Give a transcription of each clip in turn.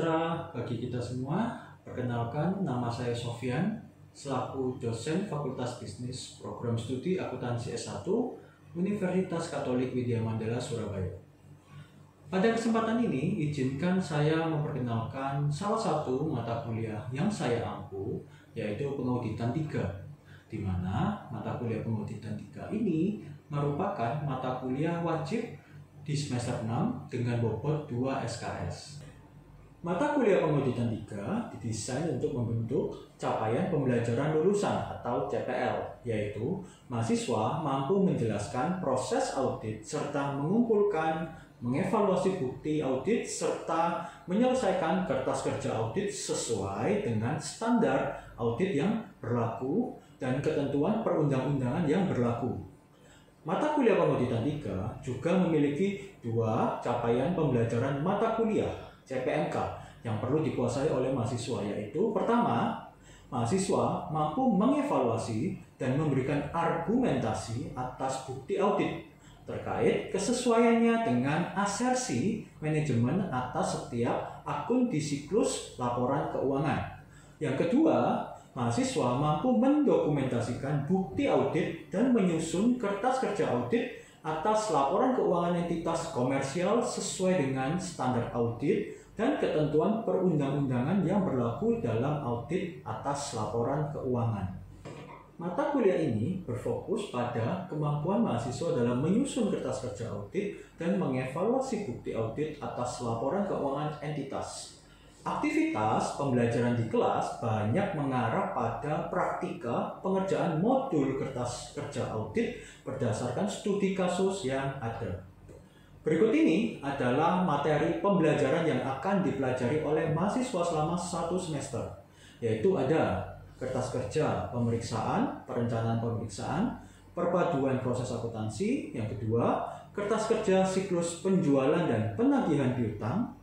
sejahtera bagi kita semua. Perkenalkan, nama saya Sofyan, selaku dosen Fakultas Bisnis Program Studi Akuntansi S1 Universitas Katolik Widya Mandala, Surabaya. Pada kesempatan ini, izinkan saya memperkenalkan salah satu mata kuliah yang saya ampu, yaitu Pengauditan 3, di mana mata kuliah Pengauditan 3 ini merupakan mata kuliah wajib di semester 6 dengan bobot 2 SKS. Mata kuliah Pengauditan 3 didesain untuk membentuk capaian pembelajaran lulusan atau CPL, yaitu mahasiswa mampu menjelaskan proses audit serta mengumpulkan, mengevaluasi bukti audit serta menyelesaikan kertas kerja audit sesuai dengan standar audit yang berlaku dan ketentuan perundang-undangan yang berlaku. Mata kuliah Pengauditan 3 juga memiliki dua capaian pembelajaran mata kuliah CPMK yang perlu dikuasai oleh mahasiswa, yaitu pertama, mahasiswa mampu mengevaluasi dan memberikan argumentasi atas bukti audit terkait kesesuaiannya dengan asersi manajemen atas setiap akun di siklus laporan keuangan. Yang kedua, mahasiswa mampu mendokumentasikan bukti audit dan menyusun kertas kerja audit atas laporan keuangan entitas komersial sesuai dengan standar audit dan ketentuan perundang-undangan yang berlaku dalam audit atas laporan keuangan. Mata kuliah ini berfokus pada kemampuan mahasiswa dalam menyusun kertas kerja audit dan mengevaluasi bukti audit atas laporan keuangan entitas. Aktivitas pembelajaran di kelas banyak mengarah pada praktika pengerjaan modul kertas kerja audit berdasarkan studi kasus yang ada. Berikut ini adalah materi pembelajaran yang akan dipelajari oleh mahasiswa selama 1 semester, yaitu ada kertas kerja pemeriksaan, perencanaan pemeriksaan, perpaduan proses akuntansi, yang kedua, kertas kerja siklus penjualan dan penagihan piutang,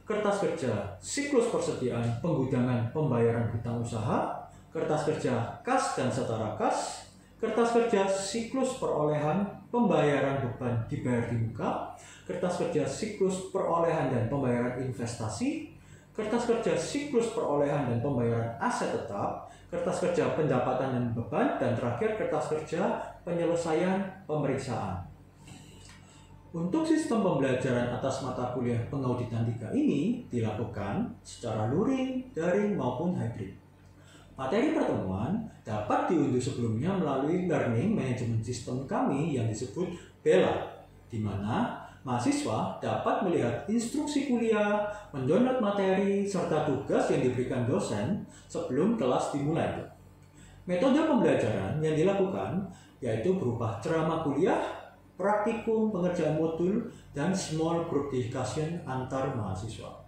kertas kerja siklus persediaan penggudangan pembayaran hutang usaha, kertas kerja kas dan setara kas, kertas kerja siklus perolehan pembayaran beban dibayar di muka, kertas kerja siklus perolehan dan pembayaran investasi, kertas kerja siklus perolehan dan pembayaran aset tetap, kertas kerja pendapatan dan beban, dan terakhir kertas kerja penyelesaian pemeriksaan. Untuk sistem pembelajaran atas mata kuliah Pengauditan 3 ini dilakukan secara luring, daring, maupun hybrid. Materi pertemuan dapat diunduh sebelumnya melalui Learning Management System kami yang disebut BELA, di mana mahasiswa dapat melihat instruksi kuliah, mendownload materi, serta tugas yang diberikan dosen sebelum kelas dimulai. Metode pembelajaran yang dilakukan yaitu berupa ceramah kuliah, praktikum, pengerjaan modul, dan small group discussion antar mahasiswa.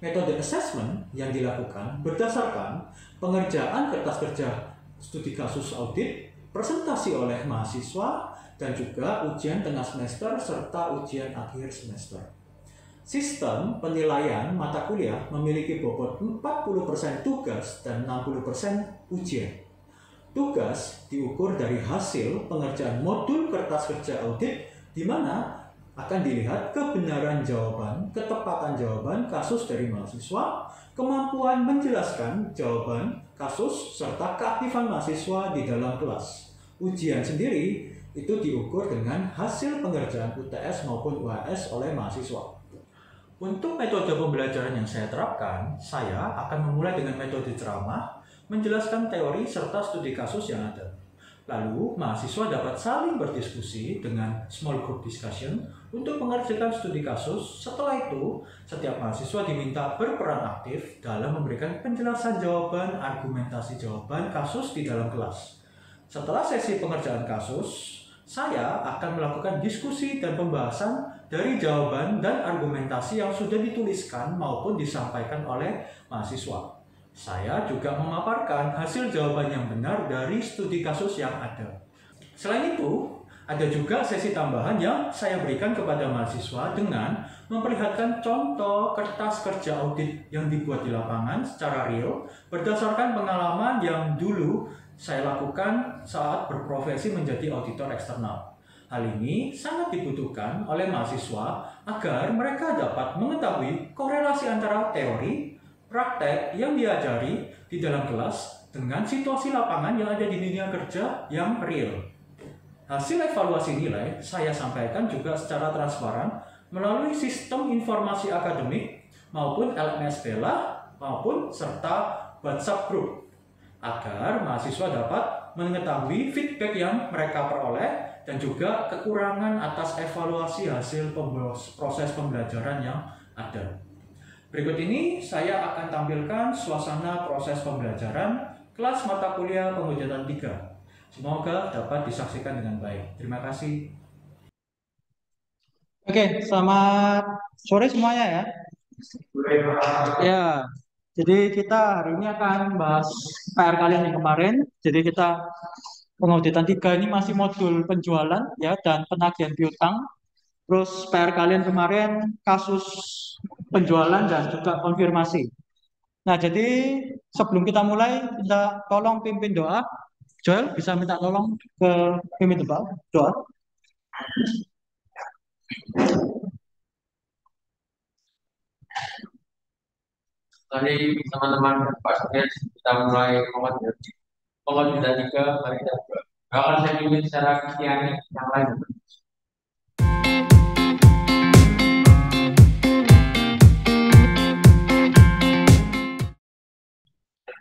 Metode assessment yang dilakukan berdasarkan pengerjaan kertas kerja studi kasus audit, presentasi oleh mahasiswa, dan juga ujian tengah semester serta ujian akhir semester. Sistem penilaian mata kuliah memiliki bobot 40% tugas dan 60% ujian. Tugas diukur dari hasil pengerjaan modul kertas kerja audit, di mana akan dilihat kebenaran jawaban, ketepatan jawaban kasus dari mahasiswa, kemampuan menjelaskan jawaban kasus, serta keaktifan mahasiswa di dalam kelas. Ujian sendiri itu diukur dengan hasil pengerjaan UTS maupun UAS oleh mahasiswa. Untuk metode pembelajaran yang saya terapkan, saya akan memulai dengan metode ceramah, menjelaskan teori serta studi kasus yang ada. Lalu, mahasiswa dapat saling berdiskusi dengan small group discussion untuk mengerjakan studi kasus. Setelah itu, setiap mahasiswa diminta berperan aktif dalam memberikan penjelasan jawaban, argumentasi jawaban kasus di dalam kelas. Setelah sesi pengerjaan kasus, saya akan melakukan diskusi dan pembahasan dari jawaban dan argumentasi yang sudah dituliskan maupun disampaikan oleh mahasiswa. Saya juga memaparkan hasil jawaban yang benar dari studi kasus yang ada. Selain itu, ada juga sesi tambahan yang saya berikan kepada mahasiswa dengan memperlihatkan contoh kertas kerja audit yang dibuat di lapangan secara real berdasarkan pengalaman yang dulu saya lakukan saat berprofesi menjadi auditor eksternal. Hal ini sangat dibutuhkan oleh mahasiswa agar mereka dapat mengetahui korelasi antara teori, praktek yang diajari di dalam kelas dengan situasi lapangan yang ada di dunia kerja yang real. Hasil evaluasi nilai saya sampaikan juga secara transparan melalui sistem informasi akademik maupun LMS Bella maupun serta WhatsApp group agar mahasiswa dapat mengetahui feedback yang mereka peroleh dan juga kekurangan atas evaluasi hasil proses pembelajaran yang ada. Berikut ini saya akan tampilkan suasana proses pembelajaran kelas mata kuliah pemujatan 3. Semoga dapat disaksikan dengan baik. Terima kasih. Oke, selamat sore semuanya ya. Ya, jadi kita hari ini akan bahas PR kalian yang kemarin. Jadi kita pengauditan 3 ini masih modul penjualan ya dan penagihan piutang. Terus PR kalian kemarin kasus penjualan dan juga konfirmasi. Nah, jadi sebelum kita mulai, kita tolong pimpin doa. Joel, bisa minta tolong ke pimpin doa. Mari teman-teman pastinya kita mulai pengotitan 3, mari kita buka. Akan saya pimpin secara kiani yang lain.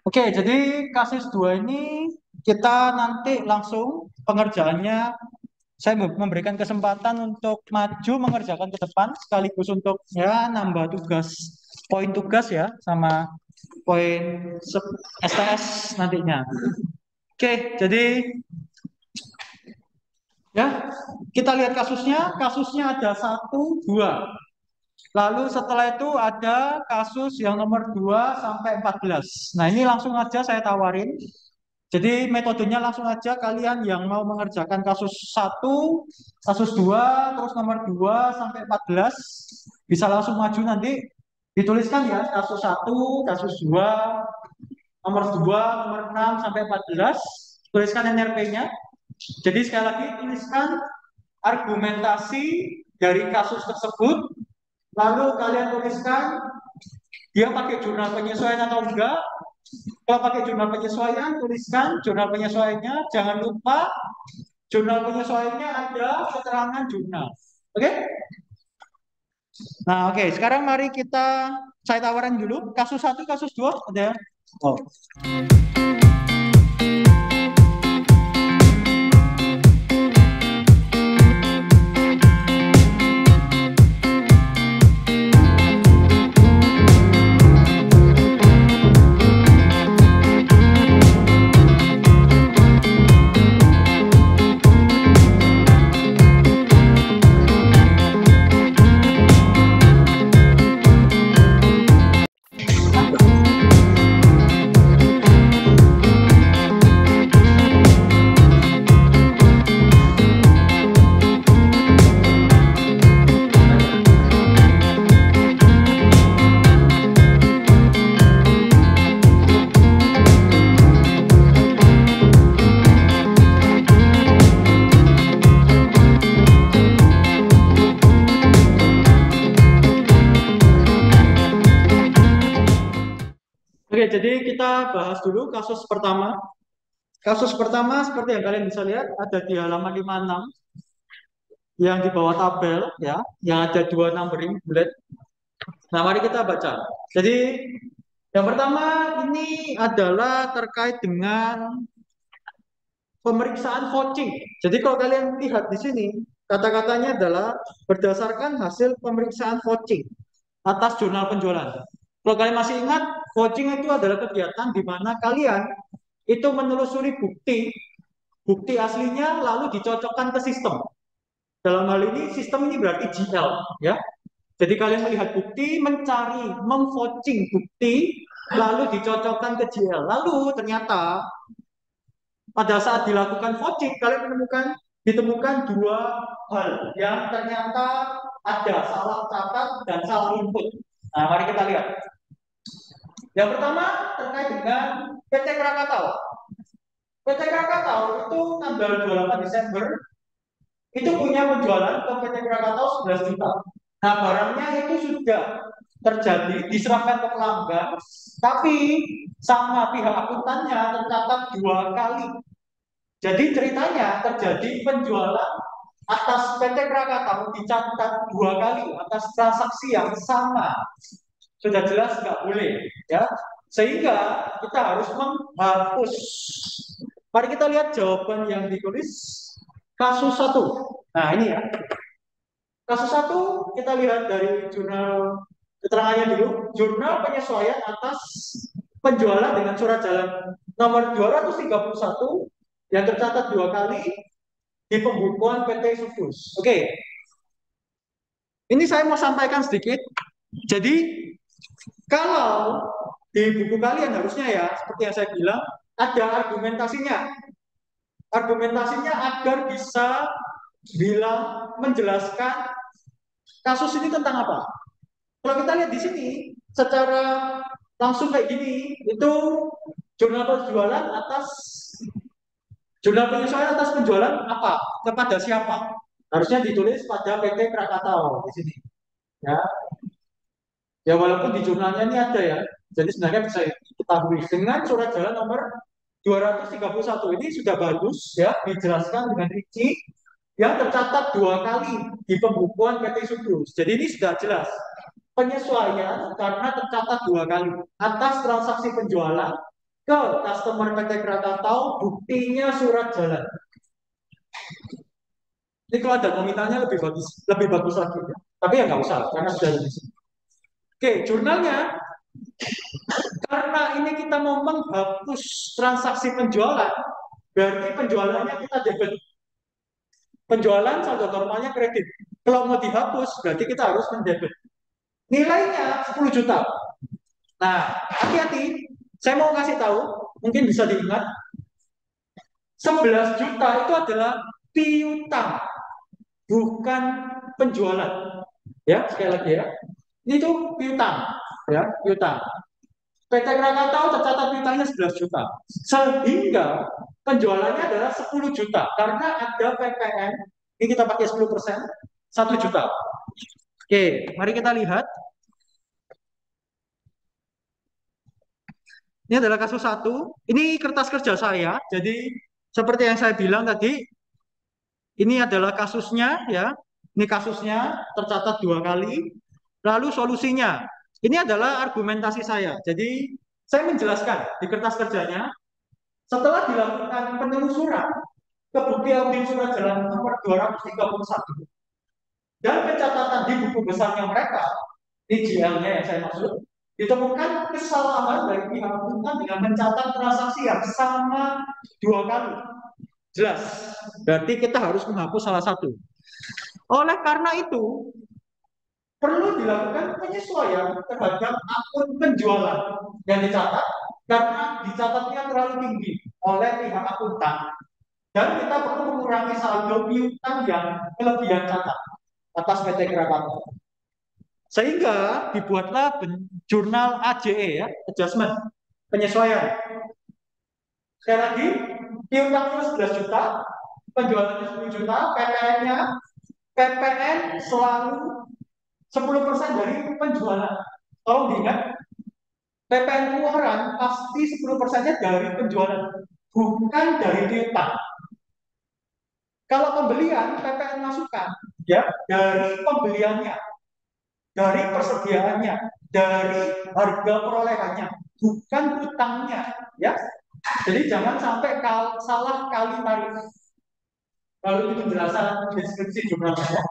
Oke, jadi kasus 2 ini kita nanti langsung pengerjaannya, saya memberikan kesempatan untuk maju mengerjakan ke depan sekaligus untuk ya nambah poin tugas ya sama poin STS nantinya. Oke, jadi ya kita lihat kasusnya ada 1, 2. Lalu setelah itu ada kasus yang nomor 2 sampai 14. Nah, ini langsung aja saya tawarin. Jadi metodenya langsung aja kalian yang mau mengerjakan kasus 1, kasus 2, terus nomor 2 sampai 14 bisa langsung maju nanti dituliskan ya kasus 1, kasus 2, nomor 2, nomor 6 sampai 14, tuliskan NRP-nya. Jadi sekali lagi tuliskan argumentasi dari kasus tersebut. Lalu kalian tuliskan dia pakai jurnal penyesuaian atau enggak. Kalau pakai jurnal penyesuaian, tuliskan jurnal penyesuaiannya. Jangan lupa jurnal penyesuaiannya ada keterangan jurnal. Oke? Nah, oke. Sekarang mari saya tawaran dulu. Kasus 1, kasus 2 ada. Oh. Oke, jadi kita bahas dulu kasus pertama. Kasus pertama seperti yang kalian bisa lihat ada di halaman 56 yang di bawah tabel ya, yang ada 2 numbering bullet. Nah, mari kita baca. Jadi yang pertama ini adalah terkait dengan pemeriksaan vouching. Jadi kalau kalian lihat di sini, kata-katanya adalah berdasarkan hasil pemeriksaan vouching atas jurnal penjualan. Kalau kalian masih ingat, vouching itu adalah kegiatan di mana kalian itu menelusuri bukti aslinya lalu dicocokkan ke sistem. Dalam hal ini, sistem ini berarti GL, ya. Jadi kalian melihat bukti, memvouching bukti, lalu dicocokkan ke GL. Lalu ternyata pada saat dilakukan vouching, kalian ditemukan 2 hal yang ternyata ada salah catat dan salah input. Nah, mari kita lihat. Yang pertama terkait dengan PT Krakatau. PT Krakatau itu tanggal 28 Desember itu punya penjualan ke PT Krakatau 11 juta. Nah, barangnya itu sudah terjadi, diserahkan ke pelanggan, tapi sama pihak akuntannya tercatat 2 kali. Jadi ceritanya terjadi penjualan atas PT Krakatau dicatat 2 kali atas transaksi yang sama. Sudah jelas nggak boleh, ya. Sehingga kita harus menghapus. Mari kita lihat jawaban yang ditulis kasus 1. Nah, ini ya. Kasus 1 kita lihat dari jurnal keterangannya dulu. Jurnal penyesuaian atas penjualan dengan surat jalan nomor 231 yang tercatat 2 kali di pembukuan PT Subus. Oke. Ini saya mau sampaikan sedikit. Jadi kalau di buku kalian harusnya ya, seperti yang saya bilang, ada argumentasinya. Argumentasinya agar bisa bilang menjelaskan kasus ini tentang apa. Kalau kita lihat di sini, secara langsung kayak gini, itu jurnal penjualan atas jurnal penyesuaian atas penjualan apa? Kepada siapa? Harusnya ditulis pada PT Krakatau di sini. Ya, ya walaupun di jurnalnya ini ada ya. Jadi sebenarnya bisa diketahui dengan surat jalan nomor 231 ini sudah bagus ya, dijelaskan dengan rinci yang tercatat 2 kali di pembukuan PT Subus. Jadi ini sudah jelas penyesuaian karena tercatat 2 kali atas transaksi penjualan ke customer PT Krakatau, buktinya surat jalan. Ini kalau ada nominalnya lebih bagus lagi ya. Tapi ya nggak usah karena sudah di sini. Oke, jurnalnya karena ini kita mau menghapus transaksi penjualan, berarti penjualannya kita debit. Penjualan saldo normalnya kredit. Kalau mau dihapus, berarti kita harus mendebit. Nilainya 10 juta. Nah, hati-hati. Saya mau kasih tahu, mungkin bisa diingat. 11 juta itu adalah piutang, bukan penjualan. Ya, sekali lagi ya. Ini tuh piutang, ya, piutang. PT Krakatau tercatat piutangnya 11 juta. Sehingga penjualannya adalah 10 juta karena ada PPN. Ini kita pakai 10%, 1 juta. Oke, mari kita lihat. Ini adalah kasus 1. Ini kertas kerja saya. Jadi seperti yang saya bilang tadi, ini adalah kasusnya ya. Ini kasusnya tercatat 2 kali. Lalu solusinya. Ini adalah argumentasi saya. Jadi saya menjelaskan di kertas kerjanya. Setelah dilakukan penelusuran ke bukti audit surat jalan nomor 231 dan pencatatan di buku besarnya mereka, ini GL-nya yang saya maksud, ditemukan kesalahan dari pihak akuntan dengan mencatat transaksi yang sama 2 kali. Jelas. Berarti kita harus menghapus salah satu. Oleh karena itu, perlu dilakukan penyesuaian terhadap akun penjualan yang dicatat karena dicatatnya terlalu tinggi oleh pihak akuntan dan kita perlu mengurangi saldo piutang yang kelebihan catat atas PT Krakatau. Sehingga dibuatlah jurnal AJE ya, adjustment, penyesuaian. Sekali lagi, piutangnya 11 juta, penjualannya 10 juta, PPN selalu 10% dari penjualan. Tolong diingat, PPN pengeluaran pasti 10%-nya dari penjualan, bukan dari piutang. Kalau pembelian, PPN masukan ya dari pembeliannya, dari persediaannya, dari harga perolehannya, bukan utangnya, ya. Jadi jangan sampai salah kali tarif. Lalu itu penjelasan deskripsi jurnalnya.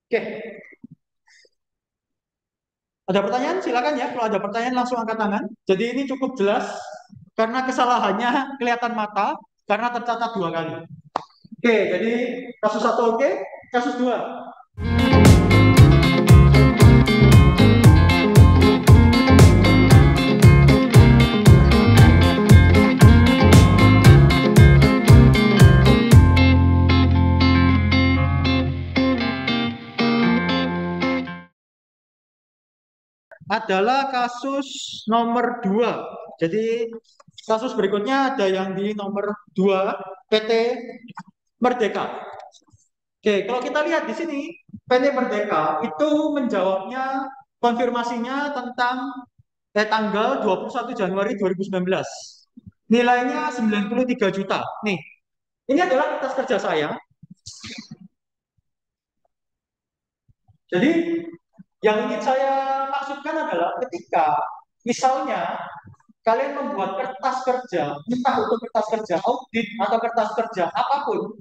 Oke. Ada pertanyaan? Silakan ya. Kalau ada pertanyaan langsung angkat tangan. Jadi ini cukup jelas karena kesalahannya kelihatan mata karena tercatat 2 kali. Oke, jadi kasus 1 oke, kasus 2. Adalah kasus nomor 2. Jadi kasus berikutnya ada yang di nomor 2 PT Merdeka. Oke, kalau kita lihat di sini, PT Merdeka itu menjawabnya konfirmasinya tentang tanggal 21 Januari 2019. Nilainya 93 juta. Nih, ini adalah kertas kerja saya. Jadi, yang ingin saya maksudkan adalah ketika misalnya kalian membuat kertas kerja, entah itu kertas kerja audit atau kertas kerja apapun,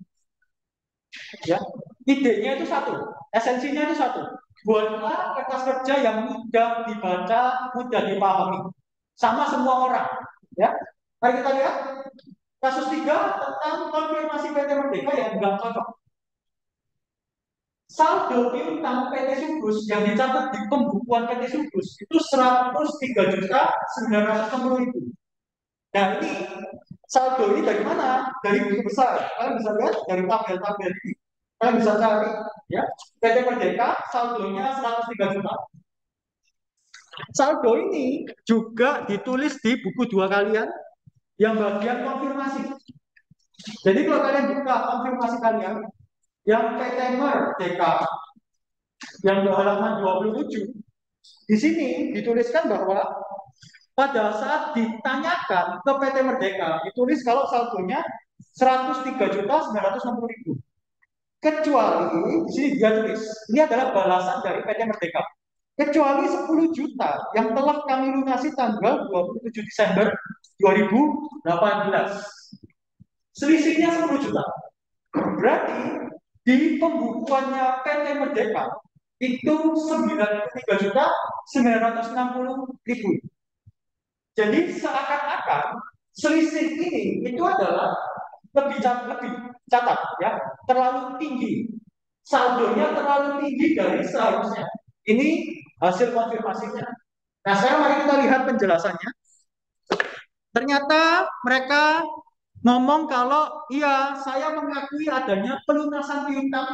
ya, idenya itu satu, esensinya itu satu. Buatlah kertas kerja yang mudah dibaca, mudah dipahami, sama semua orang. Ya, mari kita lihat kasus 3 tentang konfirmasi PT Merdeka yang nggak cocok. Saldo piutang PT Subus yang dicatat di pembukuan PT Subus itu 103.960.000. Nah, ini saldo ini dari mana? Dari buku besar. Kalian bisa lihat dari tabel-tabel ini. Kalian bisa cari, ya. PT Merdeka saldonya 103 juta. Saldo ini juga ditulis di buku 2 kalian yang bagian konfirmasi. Jadi kalau kalian buka konfirmasi kalian yang PT Merdeka yang di halaman 27, di sini dituliskan bahwa pada saat ditanyakan ke PT Merdeka, ditulis kalau saldonya 103.960.000. Kecuali di sini dia tulis, ini adalah balasan dari PT Merdeka. Kecuali 10 juta yang telah kami lunasi tanggal 27 Desember 2018. Selisihnya 10 juta. Berarti di pembukuannya PT Merdeka itu 93.960.000. Jadi seakan-akan selisih ini itu adalah lebih catat, ya, terlalu tinggi. Saldonya terlalu tinggi dari seharusnya. Ini hasil konfirmasinya. Nah, sekarang mari kita lihat penjelasannya. Ternyata mereka ngomong kalau iya, saya mengakui adanya pelunasan piutang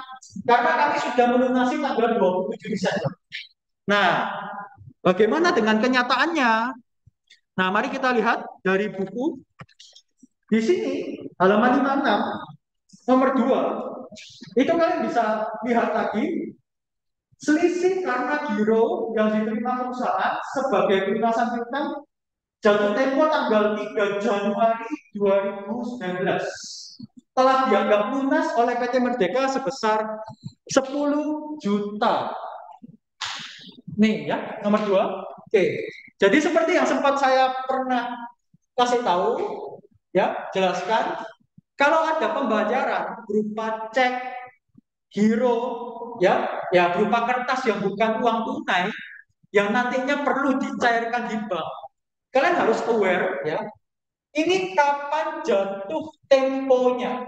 karena kami sudah melunasi tanggal 27 Desember. Nah, bagaimana dengan kenyataannya? Nah, mari kita lihat dari buku. Di sini, halaman 56, nomor 2, itu kalian bisa lihat lagi selisih karena giro yang diterima perusahaan sebagai pelunasan piutang jatuh tempo tanggal 3 Januari 2019 telah dianggap lunas oleh PT Merdeka sebesar 10 juta. Nih ya, nomor 2. Oke. Jadi seperti yang sempat saya pernah kasih tahu, ya, jelaskan, kalau ada pembayaran berupa cek, giro, ya berupa kertas yang bukan uang tunai, yang nantinya perlu dicairkan di bank, kalian harus aware, ya, ini kapan jatuh temponya.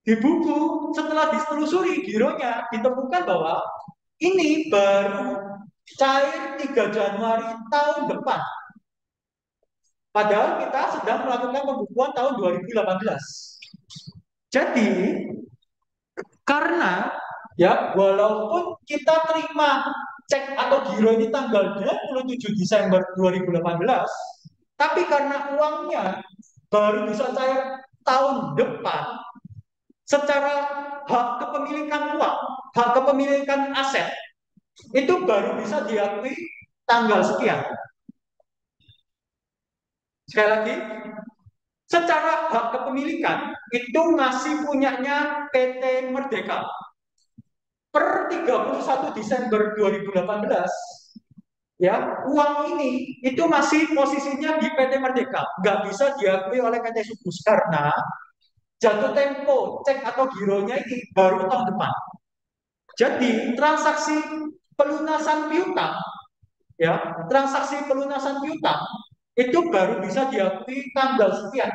Di buku setelah ditelusuri gironya ditemukan bahwa ini baru cair 3 Januari tahun depan. Padahal kita sedang melakukan pembukuan tahun 2018. Jadi, karena ya walaupun kita terima cek atau giro ini tanggal 27 Desember 2018, tapi karena uangnya baru bisa cair tahun depan, secara hak kepemilikan uang, hak kepemilikan aset, itu baru bisa diakui tanggal sekian. Sekali lagi, secara hak kepemilikan itu masih punyanya PT Merdeka. Per 31 Desember 2018, ya, uang ini itu masih posisinya di PT Merdeka, nggak bisa diakui oleh PT Subus karena jatuh tempo cek atau gironya ini baru tahun depan. Jadi transaksi pelunasan piutang, ya, transaksi pelunasan piutang itu baru bisa diakui tanggal sekian.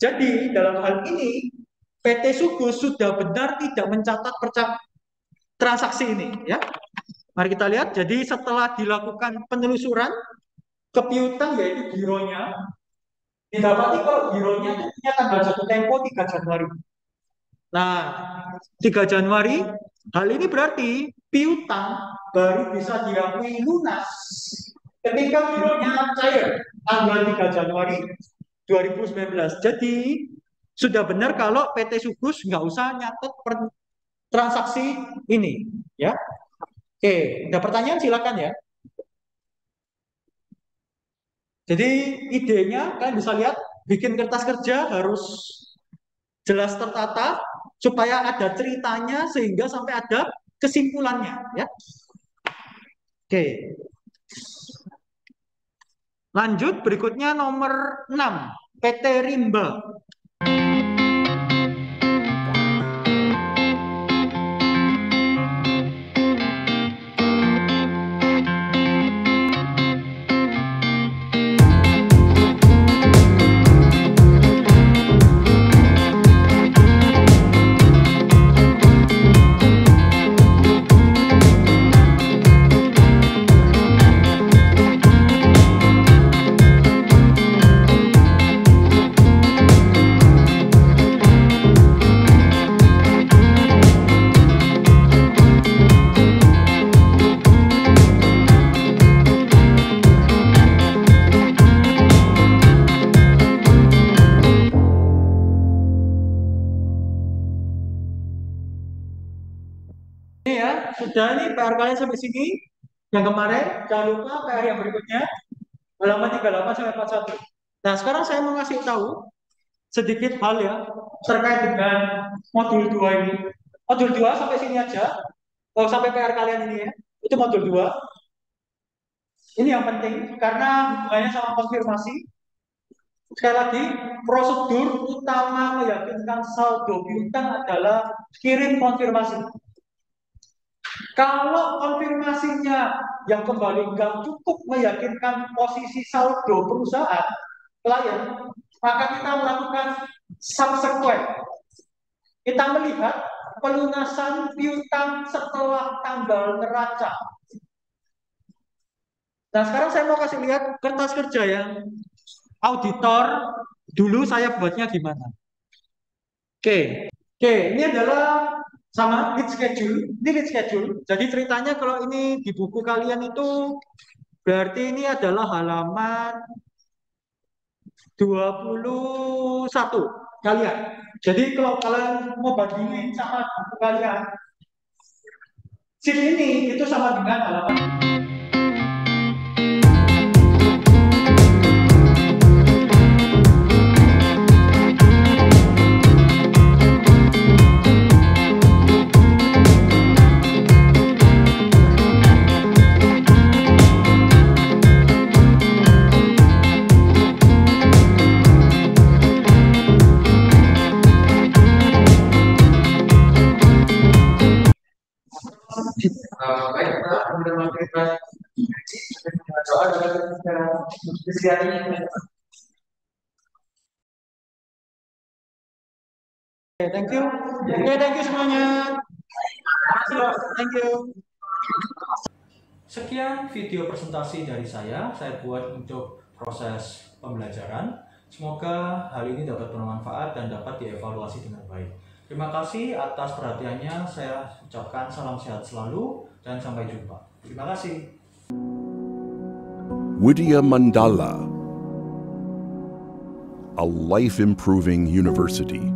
Jadi dalam hal ini PT Subus sudah benar tidak mencatat transaksi ini, ya. Mari kita lihat. Jadi setelah dilakukan penelusuran ke piutang yaitu gironya, didapati kalau gironya itu punya tanggal jatuh tempo 3 Januari. Nah, 3 Januari, hal ini berarti piutang baru bisa diakui lunas ketika gironya cair tanggal 3 Januari 2019. Jadi sudah benar kalau PT Subus nggak usah nyatet transaksi ini, ya. Oke, ada pertanyaan silakan ya. Jadi idenya kalian bisa lihat, bikin kertas kerja harus jelas tertata supaya ada ceritanya sehingga sampai ada kesimpulannya, ya. Oke. Lanjut, berikutnya nomor 6, PT Rimba. Ini ya, sudah ini PR kalian sampai sini. Yang kemarin, jangan lupa PR yang berikutnya, halaman 38 sampai 41. Nah, sekarang saya mau ngasih tahu sedikit hal ya, terkait dengan modul 2 ini. Modul 2 sampai sini aja. Oh, sampai PR kalian ini ya. Itu modul 2. Ini yang penting, karena hubungannya sama konfirmasi. Sekali lagi, prosedur utama meyakinkan saldo piutang adalah kirim konfirmasi. Kalau konfirmasinya yang kembali nggak cukup meyakinkan posisi saldo perusahaan klien, maka kita melakukan subsequent. Kita melihat pelunasan piutang setelah tanggal neraca. Nah, sekarang saya mau kasih lihat kertas kerja yang auditor dulu saya buatnya gimana. Oke, ini adalah sama lead schedule. Ini lead schedule. Jadi ceritanya kalau ini di buku kalian itu berarti ini adalah halaman 21 kalian. Jadi kalau kalian mau bandingin sama buku kalian, sheet ini itu sama dengan halaman. Baik, Pak, teman-teman kita doa dalam keseharian. Thank you. Thank you semuanya. Thank you. Sekian video presentasi dari saya buat untuk proses pembelajaran. Semoga hal ini dapat bermanfaat dan dapat dievaluasi dengan baik. Terima kasih atas perhatiannya. Saya ucapkan salam sehat selalu dan sampai jumpa. Terima kasih. Widya Mandala, a life-improving university.